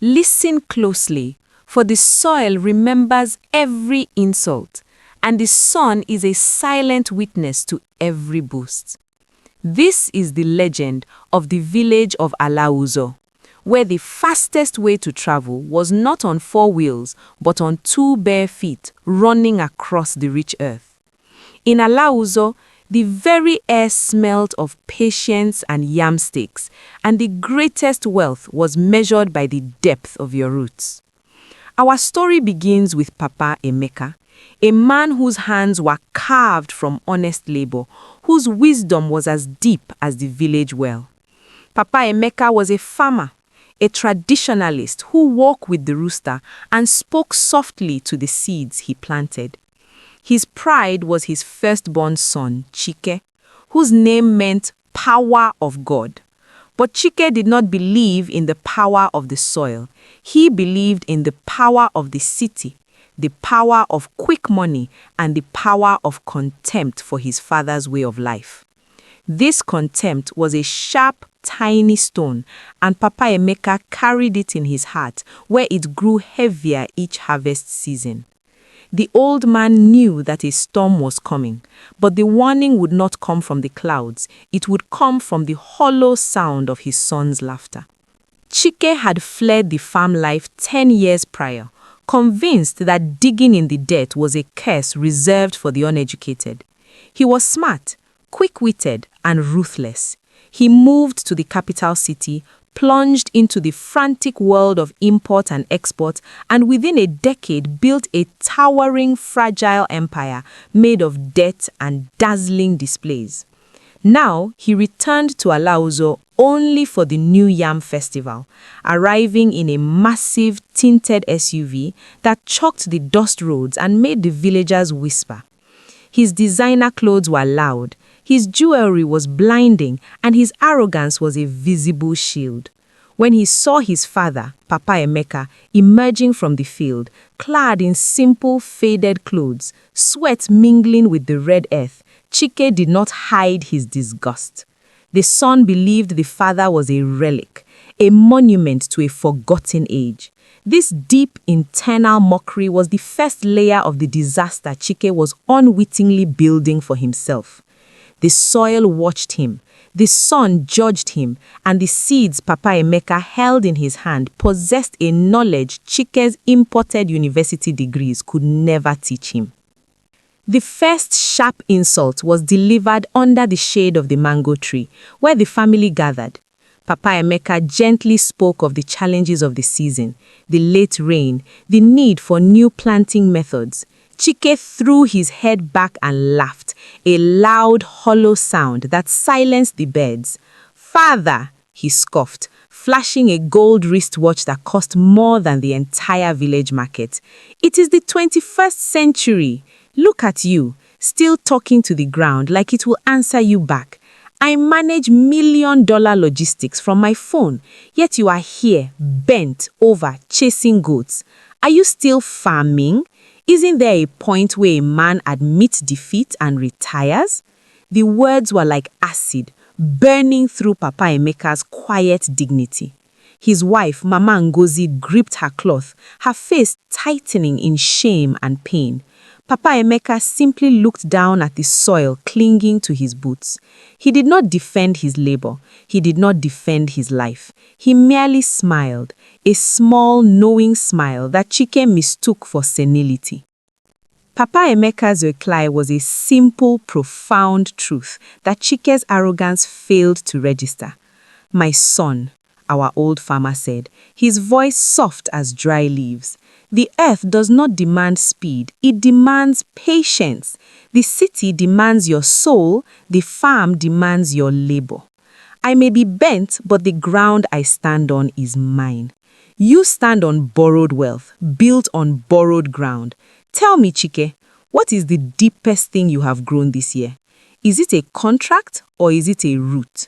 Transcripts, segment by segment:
Listen closely, for the soil remembers every insult, and the sun is a silent witness to every boast. This is the legend of the village of Alauzo, where the fastest way to travel was not on four wheels, but on two bare feet running across the rich earth. In Alauzo, the very air smelled of patience and yam steaks, and the greatest wealth was measured by the depth of your roots. Our story begins with Papa Emeka, a man whose hands were carved from honest labor, whose wisdom was as deep as the village well. Papa Emeka was a farmer, a traditionalist who walked with the rooster and spoke softly to the seeds he planted. His pride was his firstborn son, Chike, whose name meant power of God. But Chike did not believe in the power of the soil. He believed in the power of the city, the power of quick money, and the power of contempt for his father's way of life. This contempt was a sharp, tiny stone, and Papa Emeka carried it in his heart, where it grew heavier each harvest season. The old man knew that a storm was coming, but the warning would not come from the clouds. It would come from the hollow sound of his son's laughter. Chike had fled the farm life 10 years prior, convinced that digging in the dirt was a curse reserved for the uneducated. He was smart, quick-witted, and ruthless. He moved to the capital city, plunged into the frantic world of import and export, and within a decade built a towering, fragile empire made of debt and dazzling displays. Now he returned to Alauzo only for the New Yam Festival, arriving in a massive tinted SUV that chalked the dust roads and made the villagers whisper. His designer clothes were loud, his jewelry was blinding, and his arrogance was a visible shield. When he saw his father, Papa Emeka, emerging from the field, clad in simple, faded clothes, sweat mingling with the red earth, Chike did not hide his disgust. The son believed the father was a relic, a monument to a forgotten age. This deep internal mockery was the first layer of the disaster Chike was unwittingly building for himself. The soil watched him, the sun judged him, and the seeds Papa Emeka held in his hand possessed a knowledge Chike's imported university degrees could never teach him. The first sharp insult was delivered under the shade of the mango tree, where the family gathered. Papa Emeka gently spoke of the challenges of the season, the late rain, the need for new planting methods. Chike threw his head back and laughed, a loud, hollow sound that silenced the birds. "Father," he scoffed, flashing a gold wristwatch that cost more than the entire village market. "It is the 21st century. Look at you, still talking to the ground like it will answer you back. I manage million-dollar logistics from my phone, yet you are here, bent over, chasing goats. Are you still farming? Isn't there a point where a man admits defeat and retires?" The words were like acid, burning through Papa Emeka's quiet dignity. His wife, Mama Ngozi, gripped her cloth, her face tightening in shame and pain. Papa Emeka simply looked down at the soil clinging to his boots. He did not defend his labor. He did not defend his life. He merely smiled, a small, knowing smile that Chike mistook for senility. Papa Emeka's reply was a simple, profound truth that Chike's arrogance failed to register. "My son," our old farmer said, his voice soft as dry leaves, "the earth does not demand speed, it demands patience. The city demands your soul, the farm demands your labor. I may be bent, but the ground I stand on is mine. You stand on borrowed wealth, built on borrowed ground. Tell me, Chike, what is the deepest thing you have grown this year? Is it a contract or is it a root?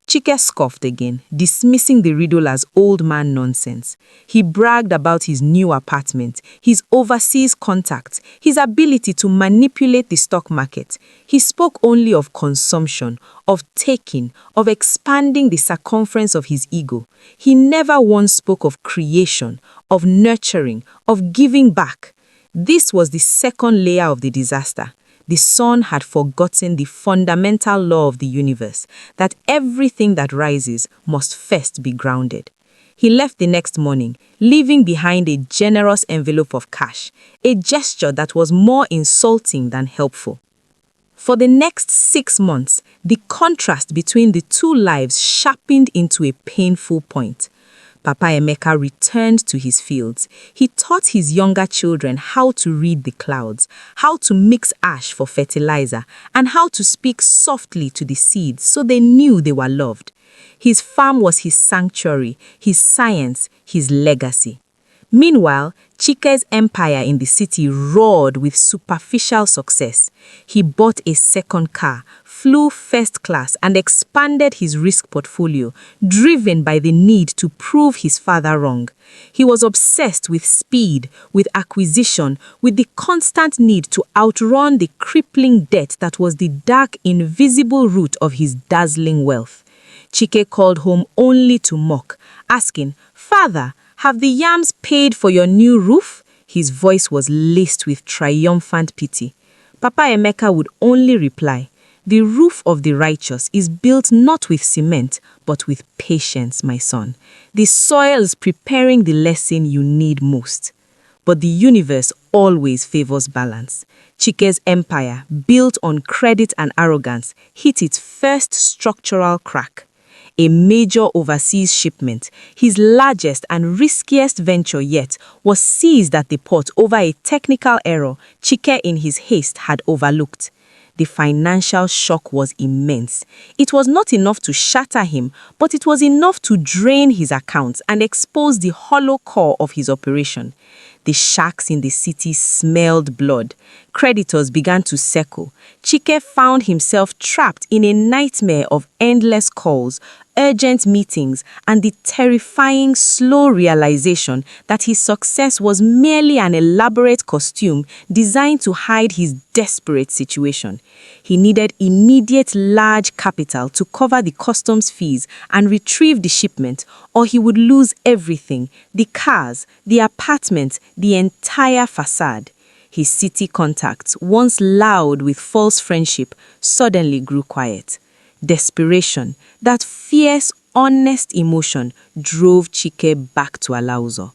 Chike scoffed again, dismissing the riddle as old man nonsense. He bragged about his new apartment, his overseas contacts, his ability to manipulate the stock market. He spoke only of consumption, of taking, of expanding the circumference of his ego. He never once spoke of creation, of nurturing, of giving back. This was the second layer of the disaster. The son had forgotten the fundamental law of the universe, that everything that rises must first be grounded. He left the next morning, leaving behind a generous envelope of cash, a gesture that was more insulting than helpful. For the next 6 months, the contrast between the two lives sharpened into a painful point. Papa Emeka returned to his fields. He taught his younger children how to read the clouds, how to mix ash for fertilizer, and how to speak softly to the seeds so they knew they were loved. His farm was his sanctuary, his science, his legacy. Meanwhile, Chike's empire in the city roared with superficial success. He bought a second car, flew first class, and expanded his risk portfolio, driven by the need to prove his father wrong. He was obsessed with speed, with acquisition, with the constant need to outrun the crippling debt that was the dark, invisible root of his dazzling wealth. Chike called home only to mock, asking, "Father, have the yams paid for your new roof?" His voice was laced with triumphant pity. Papa Emeka would only reply, "The roof of the righteous is built not with cement, but with patience, my son. The soil is preparing the lesson you need most." But the universe always favors balance. Chike's empire, built on credit and arrogance, hit its first structural crack. A major overseas shipment, his largest and riskiest venture yet, was seized at the port over a technical error Chike in his haste had overlooked. The financial shock was immense. It was not enough to shatter him, but it was enough to drain his accounts and expose the hollow core of his operation. The sharks in the city smelled blood. Creditors began to circle. Chike found himself trapped in a nightmare of endless calls, urgent meetings, and the terrifying slow realization that his success was merely an elaborate costume designed to hide his desperate situation. He needed immediate large capital to cover the customs fees and retrieve the shipment, or he would lose everything: the cars, the apartment, the entire facade. His city contacts, once loud with false friendship, suddenly grew quiet. Desperation, that fierce, honest emotion, drove Chike back to Alauzo.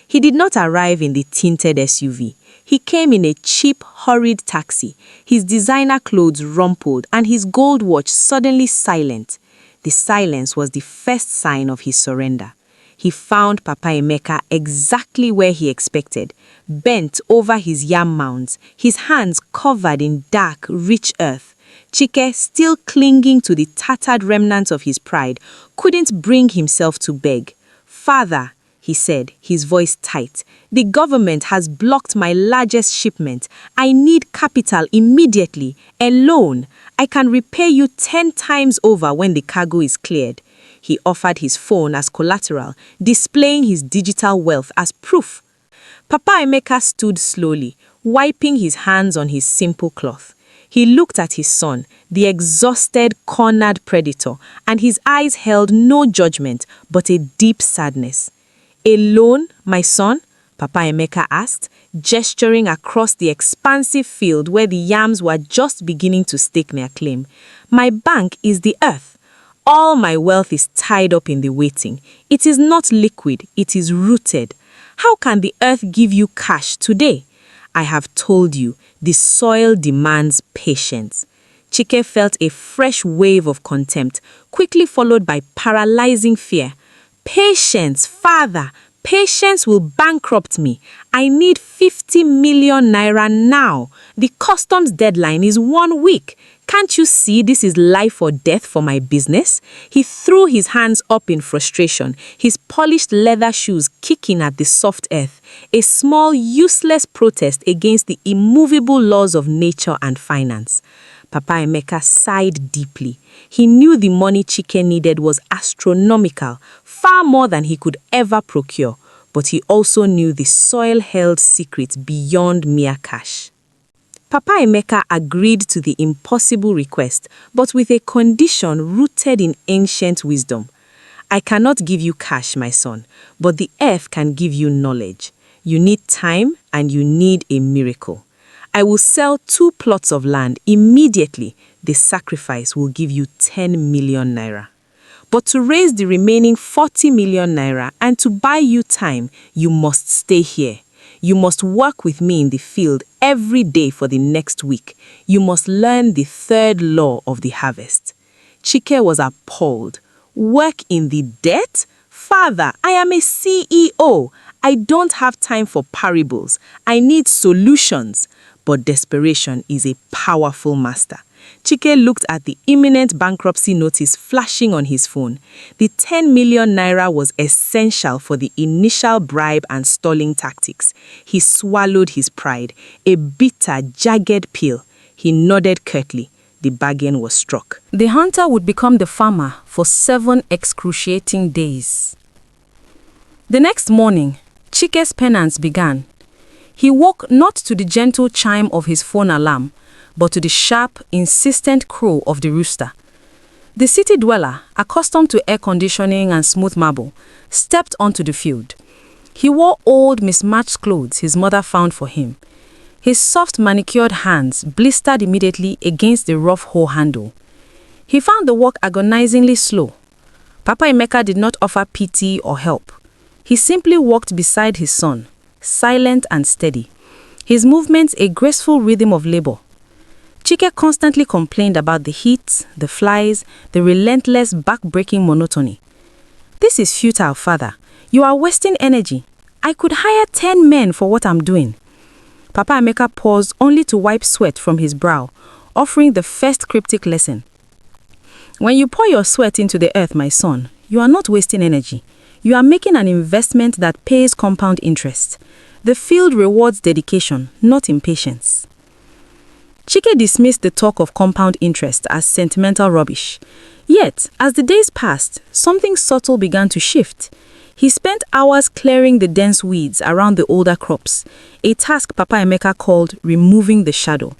He did not arrive in the tinted SUV. He came in a cheap, hurried taxi, his designer clothes rumpled and his gold watch suddenly silent. The silence was the first sign of his surrender. He found Papa Emeka exactly where he expected, bent over his yam mounds, his hands covered in dark, rich earth. Chike, still clinging to the tattered remnants of his pride, couldn't bring himself to beg. "Father," he said, his voice tight, "the government has blocked my largest shipment. I need capital immediately, a loan. I can repay you 10 times over when the cargo is cleared." He offered his phone as collateral, displaying his digital wealth as proof. Papa Emeka stood slowly, wiping his hands on his simple cloth. He looked at his son, the exhausted, cornered predator, and his eyes held no judgment but a deep sadness. "A loan, my son?" Papa Emeka asked, gesturing across the expansive field where the yams were just beginning to stake their claim. "My bank is the earth. All my wealth is tied up in the waiting. It is not liquid, it is rooted. How can the earth give you cash today? I have told you, the soil demands patience." Chike felt a fresh wave of contempt, quickly followed by paralyzing fear. "Patience, father! Patience will bankrupt me. I need 50 million naira now. The customs deadline is 1 week. Can't you see this is life or death for my business?" He threw his hands up in frustration, his polished leather shoes kicking at the soft earth, a small, useless protest against the immovable laws of nature and finance. Papa Emeka sighed deeply. He knew the money Chike needed was astronomical, far more than he could ever procure, but he also knew the soil held secrets beyond mere cash. Papa Emeka agreed to the impossible request, but with a condition rooted in ancient wisdom. I cannot give you cash, my son, but the earth can give you knowledge. You need time and you need a miracle. I will sell 2 plots of land immediately. The sacrifice will give you 10 million naira. But to raise the remaining 40 million naira and to buy you time, you must stay here. You must work with me in the field every day for the next week. You must learn the 3rd law of the harvest. Chike was appalled. Work in the debt? Father, I am a CEO. I don't have time for parables. I need solutions. But desperation is a powerful master. Chike looked at the imminent bankruptcy notice flashing on his phone. The 10 million naira was essential for the initial bribe and stalling tactics. He swallowed his pride, a bitter, jagged pill. He nodded curtly. The bargain was struck. The hunter would become the farmer for 7 excruciating days. The next morning, Chike's penance began. He woke not to the gentle chime of his phone alarm, but to the sharp, insistent crow of the rooster. The city dweller, accustomed to air conditioning and smooth marble, stepped onto the field. He wore old, mismatched clothes his mother found for him. His soft, manicured hands blistered immediately against the rough hoe handle. He found the work agonizingly slow. Papa Emeka did not offer pity or help. He simply walked beside his son, silent and steady, his movements a graceful rhythm of labor. Chike constantly complained about the heat, the flies, the relentless back-breaking monotony. This is futile, father. You are wasting energy. I could hire 10 men for what I'm doing. Papa Emeka paused only to wipe sweat from his brow, offering the first cryptic lesson. When you pour your sweat into the earth, my son, you are not wasting energy. You are making an investment that pays compound interest. The field rewards dedication, not impatience. Chike dismissed the talk of compound interest as sentimental rubbish. Yet, as the days passed, something subtle began to shift. He spent hours clearing the dense weeds around the older crops, a task Papa Emeka called removing the shadow.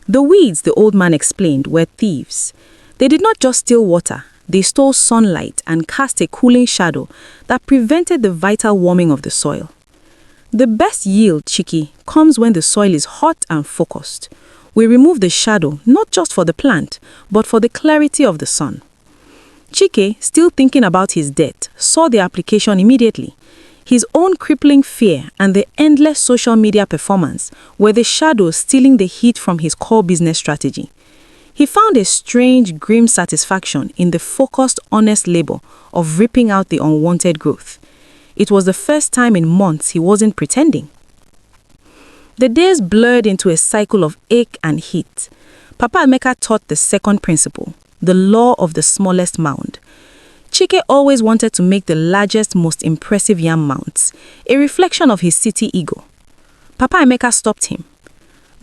The weeds, the old man explained, were thieves. They did not just steal water, they stole sunlight and cast a cooling shadow that prevented the vital warming of the soil. The best yield, Chiki, comes when the soil is hot and focused. We remove the shadow not just for the plant, but for the clarity of the sun. Chike, still thinking about his debt, saw the application immediately. His own crippling fear and the endless social media performance were the shadows stealing the heat from his core business strategy. He found a strange, grim satisfaction in the focused, honest labor of ripping out the unwanted growth. It was the first time in months he wasn't pretending. The days blurred into a cycle of ache and heat. Papa Emeka taught the second principle, the law of the smallest mound. Chike always wanted to make the largest, most impressive yam mounds, a reflection of his city ego. Papa Emeka stopped him.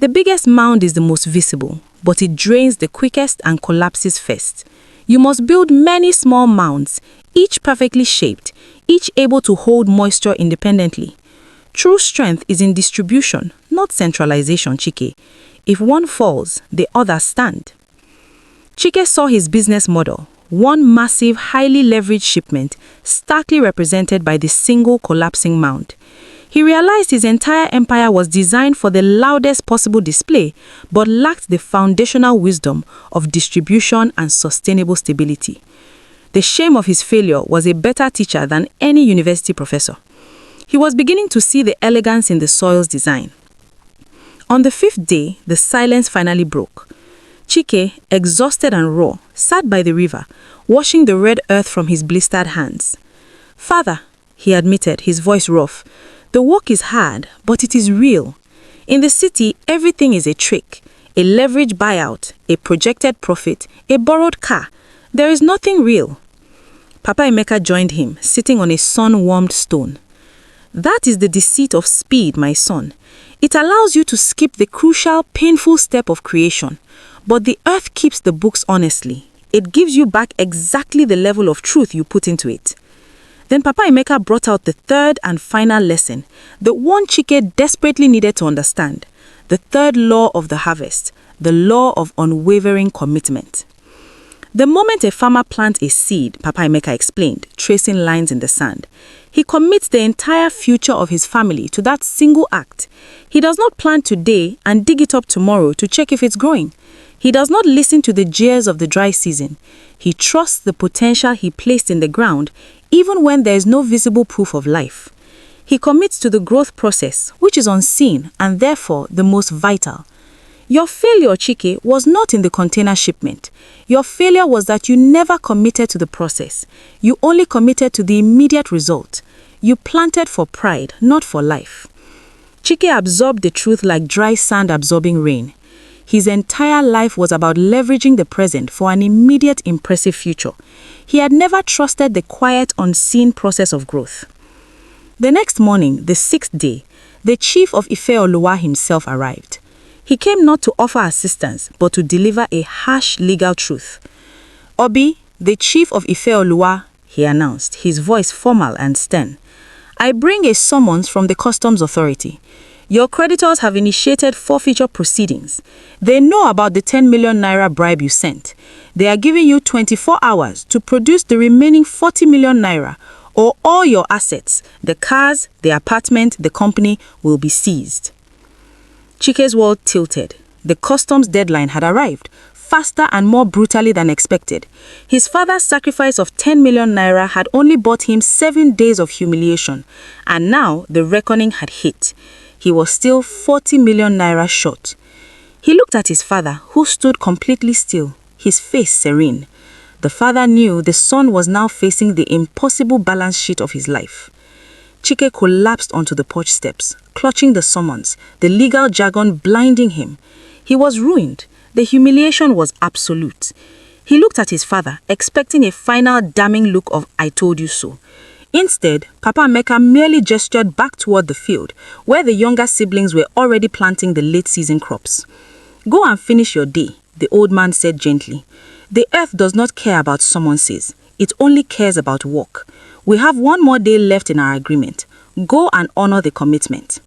The biggest mound is the most visible, but it drains the quickest and collapses first. You must build many small mounds, each perfectly shaped, each able to hold moisture independently. True strength is in distribution, not centralization, Chike. If one falls, the others stand. Chike saw his business model, one massive, highly leveraged shipment, starkly represented by the single collapsing mound. He realized his entire empire was designed for the loudest possible display, but lacked the foundational wisdom of distribution and sustainable stability. The shame of his failure was a better teacher than any university professor. He was beginning to see the elegance in the soil's design. On the 5th day, the silence finally broke. Chike, exhausted and raw, sat by the river, washing the red earth from his blistered hands. "Father," he admitted, his voice rough, "the work is hard, but it is real. In the city, everything is a trick, a leveraged buyout, a projected profit, a borrowed car. There is nothing real." Papa Emeka joined him, sitting on a sun-warmed stone. "That is the deceit of speed, my son. It allows you to skip the crucial, painful step of creation. But the earth keeps the books honestly. It gives you back exactly the level of truth you put into it. Then Papa Emeka brought out the third and final lesson, the one Chike desperately needed to understand, the third law of the harvest, the law of unwavering commitment. The moment a farmer plants a seed, Papa Emeka explained, tracing lines in the sand, he commits the entire future of his family to that single act. He does not plant today and dig it up tomorrow to check if it's growing. He does not listen to the jeers of the dry season. He trusts the potential he placed in the ground, even when there is no visible proof of life. He commits to the growth process, which is unseen and therefore the most vital. Your failure, Chike, was not in the container shipment. Your failure was that you never committed to the process. You only committed to the immediate result. You planted for pride, not for life. Chike absorbed the truth like dry sand absorbing rain. His entire life was about leveraging the present for an immediate impressive future. He had never trusted the quiet, unseen process of growth. The next morning, the 6th day, the chief of Ife-Oluwa himself arrived. He came not to offer assistance, but to deliver a harsh legal truth. Obi, the chief of Ife-Oluwa, he announced, his voice formal and stern. I bring a summons from the customs authority. Your creditors have initiated forfeiture proceedings. They know about the 10 million naira bribe you sent. They are giving you 24 hours to produce the remaining 40 million naira, or all your assets, the cars, the apartment, the company, will be seized. Chike's world tilted. The customs deadline had arrived, faster and more brutally than expected. His father's sacrifice of 10 million naira had only bought him 7 days of humiliation, and now the reckoning had hit. He was still 40 million naira short. He looked at his father, who stood completely still, his face serene. The father knew the son was now facing the impossible balance sheet of his life. Chike collapsed onto the porch steps, clutching the summons, the legal jargon blinding him. He was ruined. The humiliation was absolute. He looked at his father, expecting a final damning look of "I told you so." Instead, Papa Emeka merely gestured back toward the field, where the younger siblings were already planting the late-season crops. Go and finish your day, the old man said gently. The earth does not care about summonses. It only cares about work. We have 1 more day left in our agreement. Go and honor the commitment.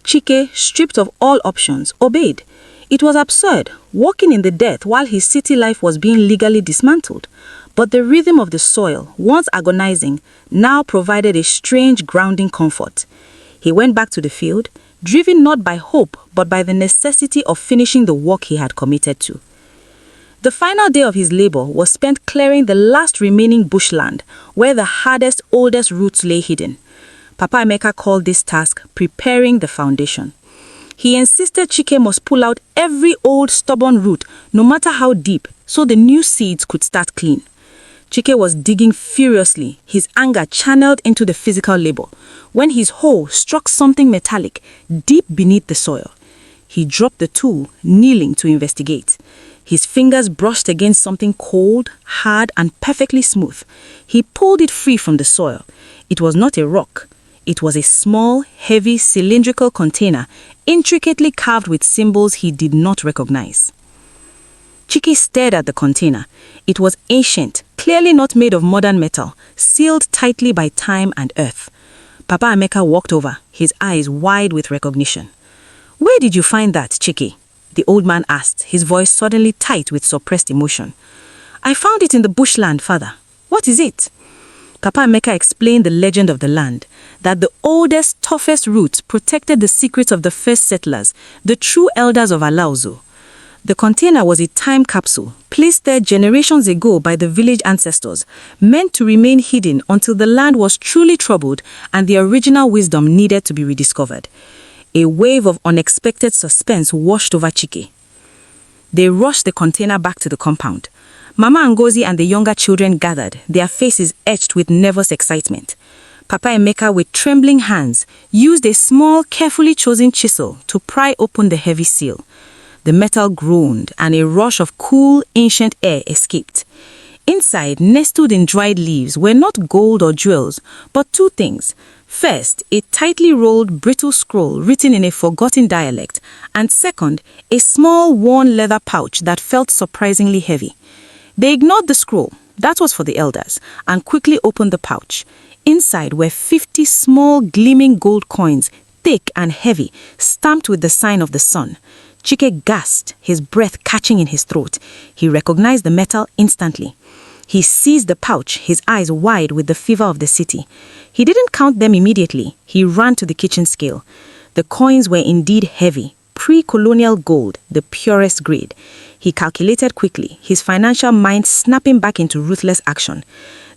Chike, stripped of all options, obeyed. It was absurd, walking in the dirt while his city life was being legally dismantled. But the rhythm of the soil, once agonizing, now provided a strange grounding comfort. He went back to the field, driven not by hope, but by the necessity of finishing the work he had committed to. The final day of his labor was spent clearing the last remaining bushland, where the hardest, oldest roots lay hidden. Papa Emeka called this task preparing the foundation. He insisted Chike must pull out every old stubborn root, no matter how deep, so the new seeds could start clean. Chike was digging furiously, his anger channeled into the physical labor, when his hoe struck something metallic deep beneath the soil. He dropped the tool, kneeling to investigate. His fingers brushed against something cold, hard, and perfectly smooth. He pulled it free from the soil. It was not a rock. It was a small, heavy, cylindrical container, intricately carved with symbols he did not recognize. Chike stared at the container. It was ancient, clearly not made of modern metal, sealed tightly by time and earth. Papa Emeka walked over, his eyes wide with recognition. "Where did you find that, Chike?" the old man asked, his voice suddenly tight with suppressed emotion. "I found it in the bushland, father. What is it?" Papa Emeka explained the legend of the land, that the oldest, toughest roots protected the secrets of the first settlers, the true elders of Alauzo. The container was a time capsule, placed there generations ago by the village ancestors, meant to remain hidden until the land was truly troubled and the original wisdom needed to be rediscovered. A wave of unexpected suspense washed over Chike. They rushed the container back to the compound. Mama Ngozi and the younger children gathered, their faces etched with nervous excitement. Papa Emeka, with trembling hands, used a small, carefully chosen chisel to pry open the heavy seal. The metal groaned, and a rush of cool, ancient air escaped. Inside, nestled in dried leaves, were not gold or jewels, but 2 things: First, a tightly rolled, brittle scroll written in a forgotten dialect, and second, a small, worn leather pouch that felt surprisingly heavy. They ignored the scroll, that was for the elders, and quickly opened the pouch. Inside were 50 small, gleaming gold coins, thick and heavy, stamped with the sign of the sun. Chike gasped, his breath catching in his throat. He recognized the metal instantly. He seized the pouch, his eyes wide with the fever of the city. He didn't count them immediately. He ran to the kitchen scale. The coins were indeed heavy, pre-colonial gold, the purest grade. He calculated quickly, his financial mind snapping back into ruthless action.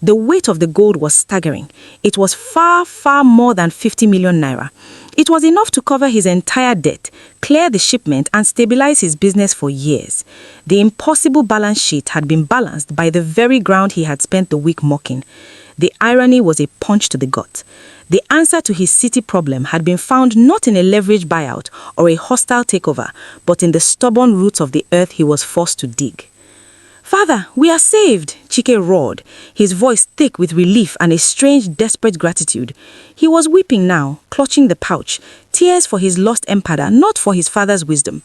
The weight of the gold was staggering. It was far, far more than 50 million naira. It was enough to cover his entire debt, clear the shipment, and stabilize his business for years. The impossible balance sheet had been balanced by the very ground he had spent the week mocking. The irony was a punch to the gut. The answer to his city problem had been found not in a leveraged buyout or a hostile takeover, but in the stubborn roots of the earth he was forced to dig. "Father, we are saved!" Chike roared, his voice thick with relief and a strange, desperate gratitude. He was weeping now, clutching the pouch, tears for his lost empire, not for his father's wisdom.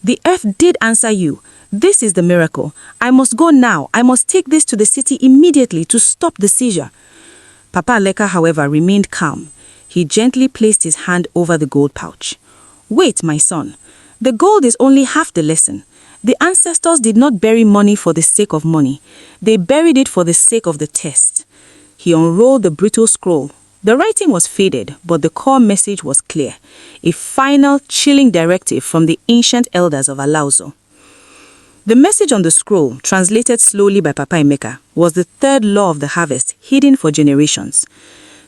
"The earth did answer you. This is the miracle. I must go now. I must take this to the city immediately to stop the seizure." Papa Leka, however, remained calm. He gently placed his hand over the gold pouch. "Wait, my son. The gold is only half the lesson. The ancestors did not bury money for the sake of money. They buried it for the sake of the test." He unrolled the brittle scroll. The writing was faded, but the core message was clear. A final, chilling directive from the ancient elders of Alauzo. The message on the scroll, translated slowly by Papa Emeka, was the third law of the harvest, hidden for generations.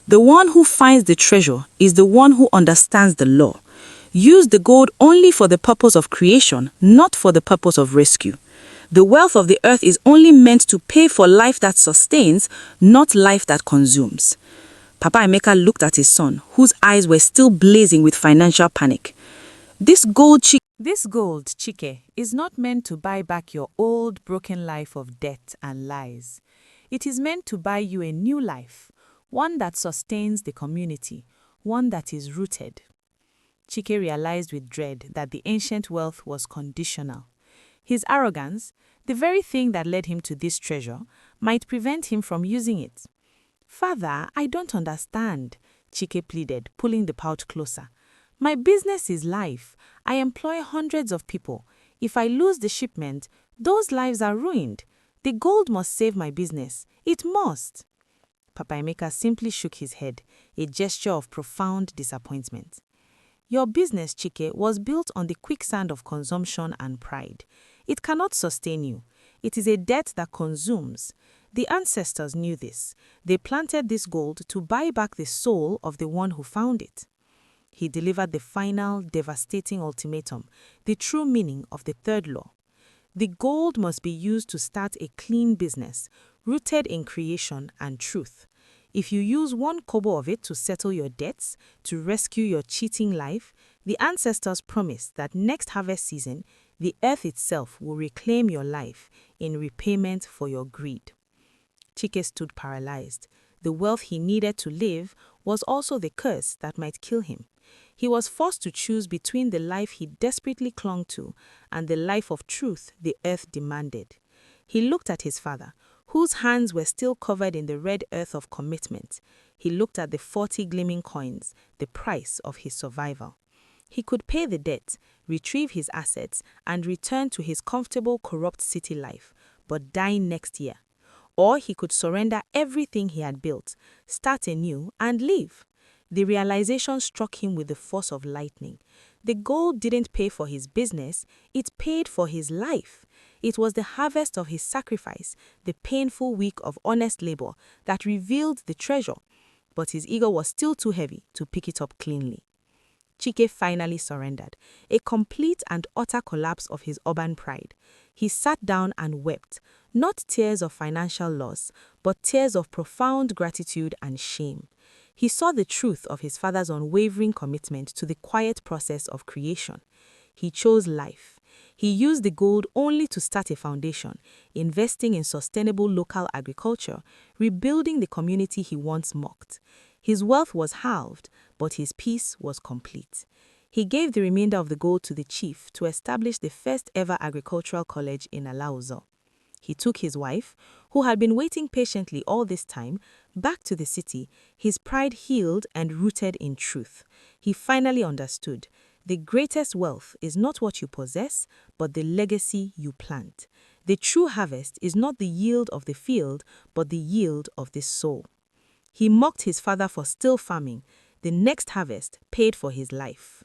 The one who finds the treasure is the one who understands the law. Use the gold only for the purpose of creation, not for the purpose of rescue. The wealth of the earth is only meant to pay for life that sustains, not life that consumes. Papa Emeka looked at his son, whose eyes were still blazing with financial panic. This gold, Chike, is not meant to buy back your old, broken life of debt and lies. It is meant to buy you a new life, one that sustains the community, one that is rooted. Chike realized with dread that the ancient wealth was conditional. His arrogance, the very thing that led him to this treasure, might prevent him from using it. "Father, I don't understand," Chike pleaded, pulling the pouch closer. "My business is life. I employ hundreds of people. If I lose the shipment, those lives are ruined. The gold must save my business. It must." Papa Emeka simply shook his head, a gesture of profound disappointment. "Your business, Chike, was built on the quicksand of consumption and pride. It cannot sustain you. It is a debt that consumes. The ancestors knew this. They planted this gold to buy back the soul of the one who found it." He delivered the final, devastating ultimatum, the true meaning of the third law. The gold must be used to start a clean business, rooted in creation and truth. If you use one kobo of it to settle your debts, to rescue your cheating life, the ancestors promise that next harvest season, the earth itself will reclaim your life in repayment for your greed. Chike stood paralyzed. The wealth he needed to live was also the curse that might kill him. He was forced to choose between the life he desperately clung to and the life of truth the earth demanded. He looked at his father, whose hands were still covered in the red earth of commitment. He looked at the 40 gleaming coins, the price of his survival. He could pay the debt, retrieve his assets, and return to his comfortable, corrupt city life, but die next year. Or he could surrender everything he had built, start anew, and leave. The realization struck him with the force of lightning. The gold didn't pay for his business, it paid for his life. It was the harvest of his sacrifice, the painful week of honest labor, that revealed the treasure. But his ego was still too heavy to pick it up cleanly. Chike finally surrendered, a complete and utter collapse of his urban pride. He sat down and wept, not tears of financial loss, but tears of profound gratitude and shame. He saw the truth of his father's unwavering commitment to the quiet process of creation. He chose life. He used the gold only to start a foundation, investing in sustainable local agriculture, rebuilding the community he once mocked. His wealth was halved, but his peace was complete. He gave the remainder of the gold to the chief to establish the first ever agricultural college in Alauzo. He took his wife, who had been waiting patiently all this time, back to the city, his pride healed and rooted in truth. He finally understood. The greatest wealth is not what you possess, but the legacy you plant. The true harvest is not the yield of the field, but the yield of the soul. He mocked his father for still farming. The next harvest paid for his life.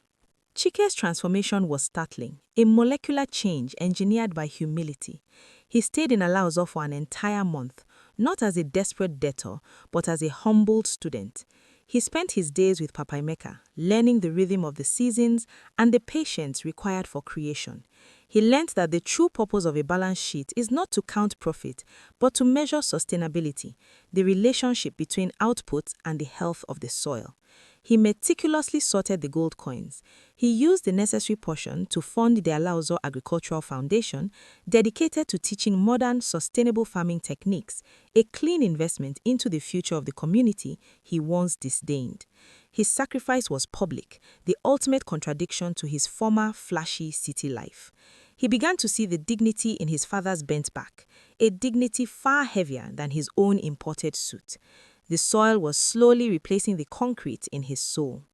Chike's transformation was startling, a molecular change engineered by humility. He stayed in Alauzo for an entire month, not as a desperate debtor, but as a humbled student. He spent his days with Papa Emeka, learning the rhythm of the seasons and the patience required for creation. He learned that the true purpose of a balance sheet is not to count profit, but to measure sustainability, the relationship between output and the health of the soil. He meticulously sorted the gold coins. He used the necessary portion to fund the Alauzo Agricultural Foundation, dedicated to teaching modern, sustainable farming techniques, a clean investment into the future of the community he once disdained. His sacrifice was public, the ultimate contradiction to his former flashy city life. He began to see the dignity in his father's bent back, a dignity far heavier than his own imported suit. The soil was slowly replacing the concrete in his soul.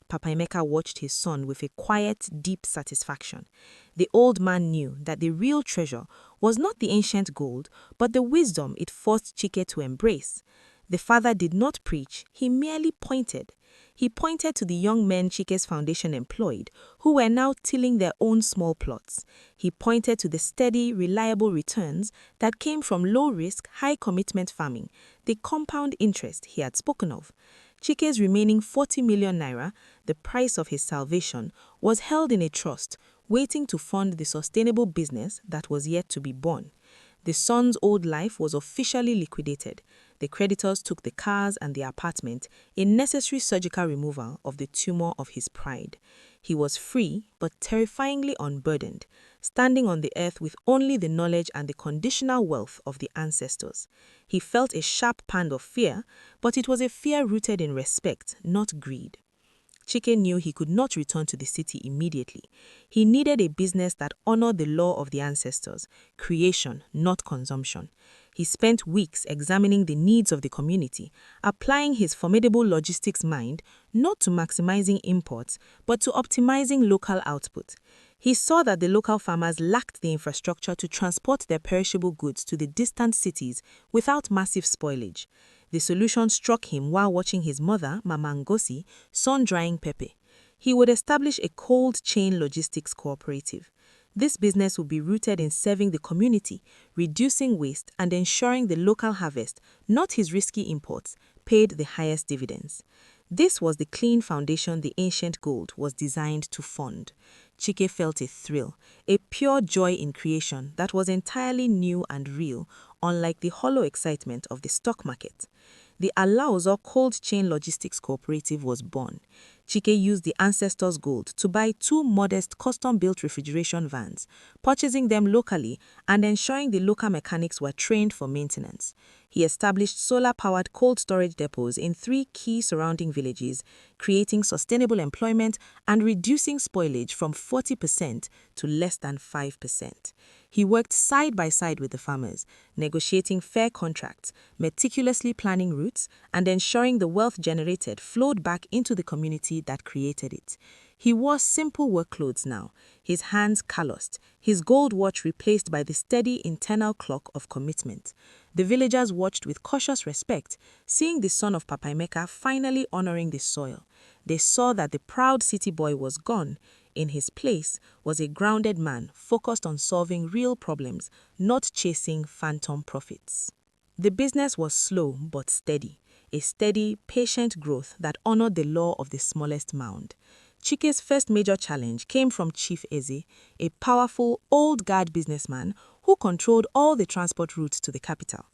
Papa Emeka watched his son with a quiet, deep satisfaction. The old man knew that the real treasure was not the ancient gold, but the wisdom it forced Chike to embrace. The father did not preach, he merely pointed. He pointed to the young men Chike's foundation employed, who were now tilling their own small plots. He pointed to the steady, reliable returns that came from low-risk, high-commitment farming, the compound interest he had spoken of. Chike's remaining 40 million naira, the price of his salvation, was held in a trust, waiting to fund the sustainable business that was yet to be born. The son's old life was officially liquidated. The creditors took the cars and the apartment, a necessary surgical removal of the tumor of his pride. He was free, but terrifyingly unburdened, standing on the earth with only the knowledge and the conditional wealth of the ancestors. He felt a sharp pang of fear, but it was a fear rooted in respect, not greed. Chike knew he could not return to the city immediately. He needed a business that honored the law of the ancestors, creation, not consumption. He spent weeks examining the needs of the community, applying his formidable logistics mind not to maximizing imports, but to optimizing local output. He saw that the local farmers lacked the infrastructure to transport their perishable goods to the distant cities without massive spoilage. The solution struck him while watching his mother, Mama Ngozi, sun-drying pepper. He would establish a cold chain logistics cooperative. This business would be rooted in serving the community, reducing waste, and ensuring the local harvest, not his risky imports, paid the highest dividends. This was the clean foundation the ancient gold was designed to fund. Chike felt a thrill, a pure joy in creation that was entirely new and real, unlike the hollow excitement of the stock market. The Alauzo Cold Chain Logistics Cooperative was born. Chike used the ancestors' gold to buy 2 modest custom-built refrigeration vans, purchasing them locally and ensuring the local mechanics were trained for maintenance. He established solar-powered cold storage depots in 3 key surrounding villages, creating sustainable employment and reducing spoilage from 40% to less than 5%. He worked side by side with the farmers, negotiating fair contracts, meticulously planning routes, and ensuring the wealth generated flowed back into the community that created it. He wore simple work clothes now, his hands calloused, his gold watch replaced by the steady internal clock of commitment. The villagers watched with cautious respect, seeing the son of Papa Emeka finally honoring the soil. They saw that the proud city boy was gone. In his place was a grounded man focused on solving real problems, not chasing phantom profits. The business was slow but steady, a steady, patient growth that honored the law of the smallest mound. Chike's first major challenge came from Chief Eze, a powerful, old-guard businessman who controlled all the transport routes to the capital.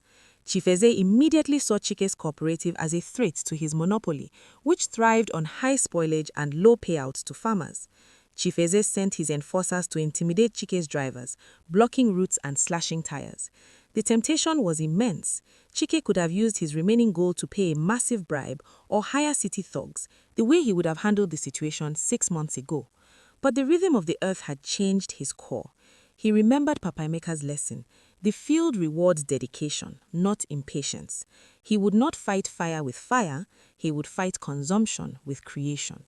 Chief Eze immediately saw Chike's cooperative as a threat to his monopoly, which thrived on high spoilage and low payouts to farmers. Chief Eze sent his enforcers to intimidate Chike's drivers, blocking routes and slashing tires. The temptation was immense. Chike could have used his remaining gold to pay a massive bribe or hire city thugs, the way he would have handled the situation 6 months ago. But the rhythm of the earth had changed his core. He remembered Papa Emeka's lesson. The field rewards dedication, not impatience. He would not fight fire with fire, he would fight consumption with creation.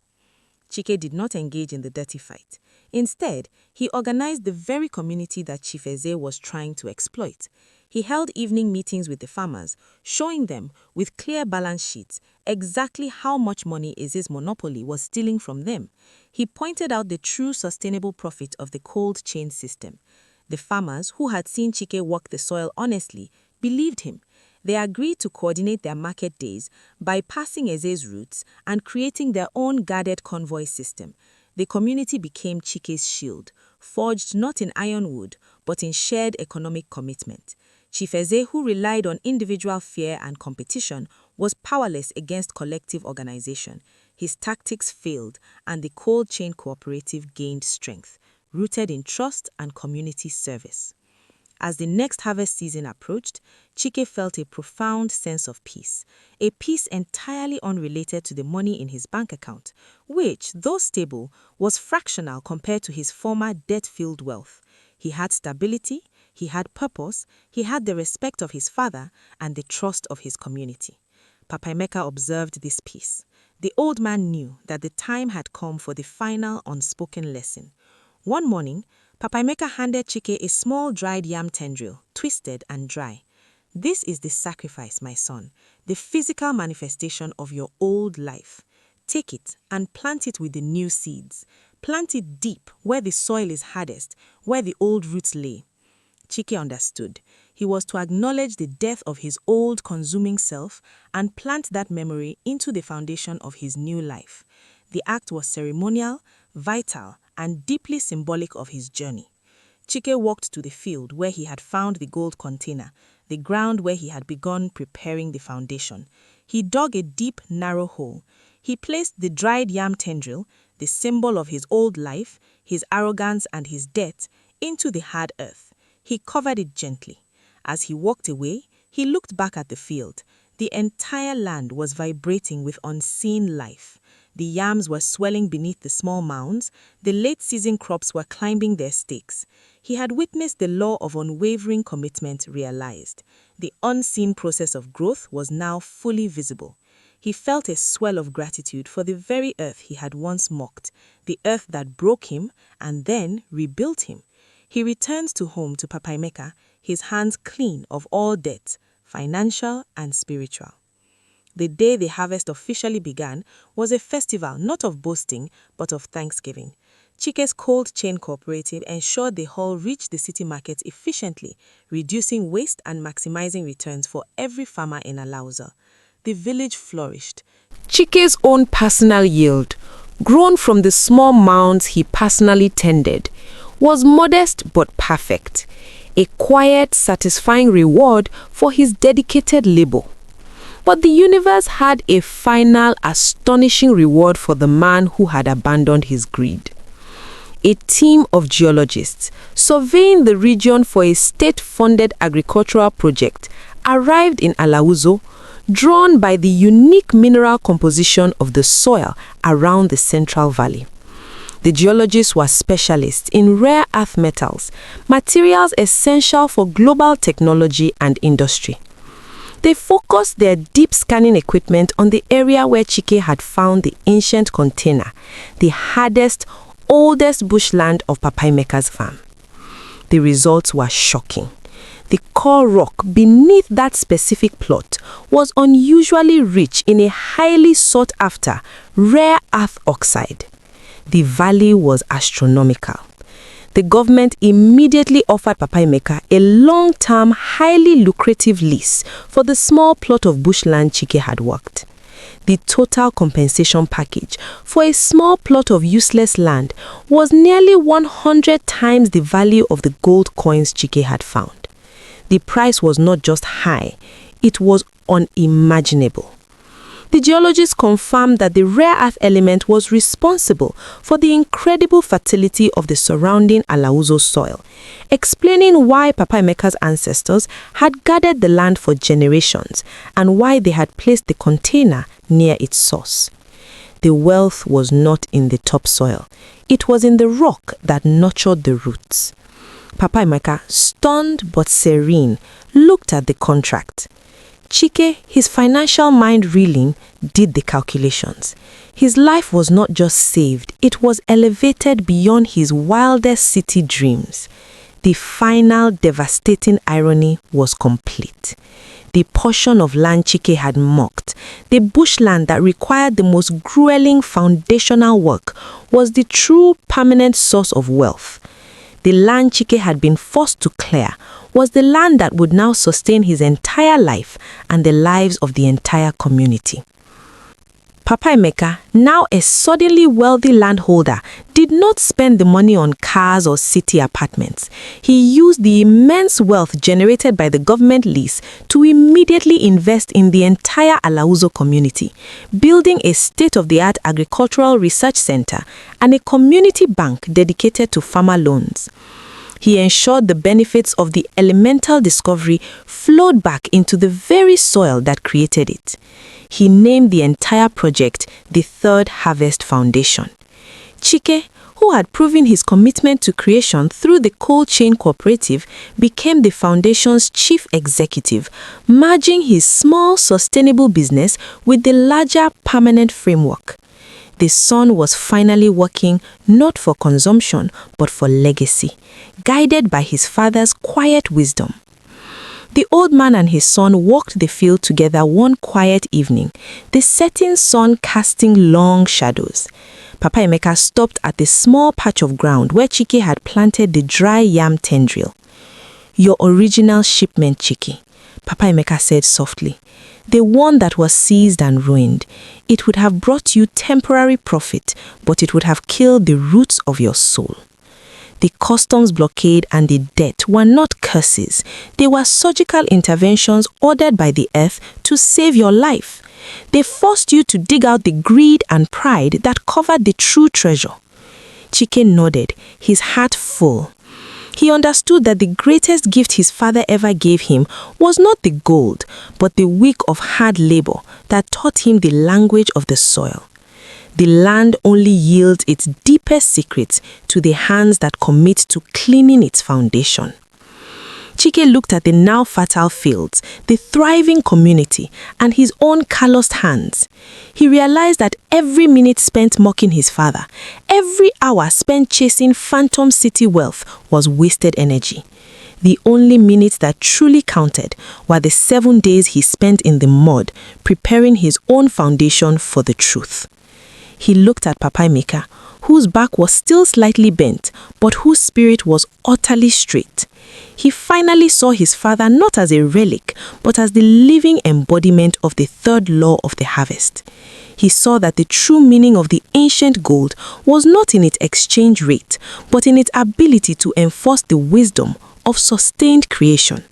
Chike did not engage in the dirty fight. Instead, he organized the very community that Chief Eze was trying to exploit. He held evening meetings with the farmers, showing them, with clear balance sheets, exactly how much money Eze's monopoly was stealing from them. He pointed out the true sustainable profit of the cold chain system. The farmers, who had seen Chike work the soil honestly, believed him. They agreed to coordinate their market days, bypassing Eze's routes and creating their own guarded convoy system. The community became Chike's shield, forged not in ironwood, but in shared economic commitment. Chief Eze, who relied on individual fear and competition, was powerless against collective organization. His tactics failed, and the cold chain cooperative gained strength, rooted in trust and community service. As the next harvest season approached, Chike felt a profound sense of peace, a peace entirely unrelated to the money in his bank account, which, though stable, was fractional compared to his former debt-filled wealth. He had stability, he had purpose, he had the respect of his father and the trust of his community. Papa Emeka observed this peace. The old man knew that the time had come for the final unspoken lesson. One morning, Papa Emeka handed Chike a small dried yam tendril, twisted and dry. "This is the sacrifice, my son, the physical manifestation of your old life. Take it and plant it with the new seeds. Plant it deep where the soil is hardest, where the old roots lay." Chike understood. He was to acknowledge the death of his old consuming self and plant that memory into the foundation of his new life. The act was ceremonial, vital, and deeply symbolic of his journey. Chike walked to the field where he had found the gold container, the ground where he had begun preparing the foundation. He dug a deep, narrow hole. He placed the dried yam tendril, the symbol of his old life, his arrogance and his debt, into the hard earth. He covered it gently. As he walked away, he looked back at the field. The entire land was vibrating with unseen life. The yams were swelling beneath the small mounds. The late-season crops were climbing their stakes. He had witnessed the law of unwavering commitment realized. The unseen process of growth was now fully visible. He felt a swell of gratitude for the very earth he had once mocked, the earth that broke him and then rebuilt him. He returned to home to Papa Emeka, his hands clean of all debt, financial and spiritual. The day the harvest officially began was a festival not of boasting but of thanksgiving. Chike's cold chain cooperative ensured the haul reached the city market efficiently, reducing waste and maximizing returns for every farmer in Alauza. The village flourished. Chike's own personal yield, grown from the small mounds he personally tended, was modest but perfect, a quiet, satisfying reward for his dedicated labor. But the universe had a final, astonishing reward for the man who had abandoned his greed. A team of geologists surveying the region for a state-funded agricultural project arrived in Alauzo, drawn by the unique mineral composition of the soil around the Central Valley. The geologists were specialists in rare earth metals, materials essential for global technology and industry. They focused their deep scanning equipment on the area where Chike had found the ancient container, the hardest, oldest bushland of Papa Emeka's farm. The results were shocking. The core rock beneath that specific plot was unusually rich in a highly sought-after, rare earth oxide. The value was astronomical. The government immediately offered Papa Emeka a long-term, highly lucrative lease for the small plot of bushland Chike had worked. The total compensation package for a small plot of useless land was nearly 100 times the value of the gold coins Chike had found. The price was not just high, it was unimaginable. The geologists confirmed that the rare earth element was responsible for the incredible fertility of the surrounding Alauzo soil, explaining why Papa Emeka's ancestors had guarded the land for generations and why they had placed the container near its source. The wealth was not in the topsoil. It was in the rock that nurtured the roots. Papa Emeka, stunned but serene, looked at the contract. Chike, his financial mind reeling, did the calculations. His life was not just saved, it was elevated beyond his wildest city dreams. The final devastating irony was complete. The portion of land Chike had mocked, the bushland that required the most grueling foundational work, was the true permanent source of wealth. The land Chike had been forced to clear was the land that would now sustain his entire life and the lives of the entire community. Papa Emeka, now a suddenly wealthy landholder, did not spend the money on cars or city apartments. He used the immense wealth generated by the government lease to immediately invest in the entire Alauzo community, building a state-of-the-art agricultural research center and a community bank dedicated to farmer loans. He ensured the benefits of the elemental discovery flowed back into the very soil that created it. He named the entire project the Third Harvest Foundation. Chike, who had proven his commitment to creation through the Cold Chain Cooperative, became the foundation's chief executive, merging his small sustainable business with the larger permanent framework. The son was finally working not for consumption but for legacy, guided by his father's quiet wisdom. The old man and his son walked the field together one quiet evening, the setting sun casting long shadows. Papa Emeka stopped at the small patch of ground where Chike had planted the dry yam tendril. "Your original shipment, Chike," Papa Emeka said softly. "The one that was seized and ruined. It would have brought you temporary profit, but it would have killed the roots of your soul. The customs blockade and the debt were not curses. They were surgical interventions ordered by the earth to save your life. They forced you to dig out the greed and pride that covered the true treasure." Chike nodded, his heart full. He understood that the greatest gift his father ever gave him was not the gold, but the week of hard labor that taught him the language of the soil. The land only yields its deepest secrets to the hands that commit to cleaning its foundation. Chike looked at the now fertile fields, the thriving community, and his own calloused hands. He realized that every minute spent mocking his father, every hour spent chasing phantom city wealth was wasted energy. The only minutes that truly counted were the 7 days he spent in the mud, preparing his own foundation for the truth. He looked at Papa Emeka, whose back was still slightly bent, but whose spirit was utterly straight. He finally saw his father not as a relic, but as the living embodiment of the third law of the harvest. He saw that the true meaning of the ancient gold was not in its exchange rate, but in its ability to enforce the wisdom of sustained creation.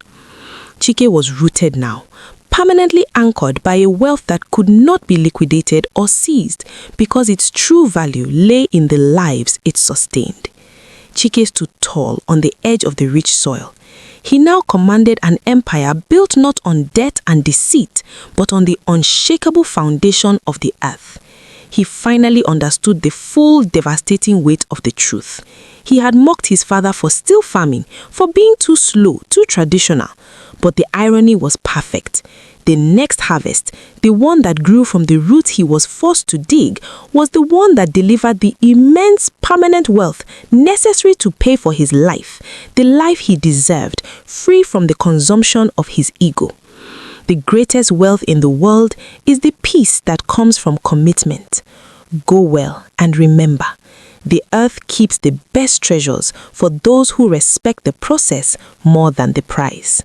Chike was rooted now, permanently anchored by a wealth that could not be liquidated or seized because its true value lay in the lives it sustained. Chike stood tall on the edge of the rich soil. He now commanded an empire built not on debt and deceit, but on the unshakable foundation of the earth. He finally understood the full devastating weight of the truth. He had mocked his father for still farming, for being too slow, too traditional. But the irony was perfect. The next harvest, the one that grew from the roots he was forced to dig, was the one that delivered the immense permanent wealth necessary to pay for his life, the life he deserved, free from the consumption of his ego. The greatest wealth in the world is the peace that comes from commitment. Go well and remember, the earth keeps the best treasures for those who respect the process more than the prize.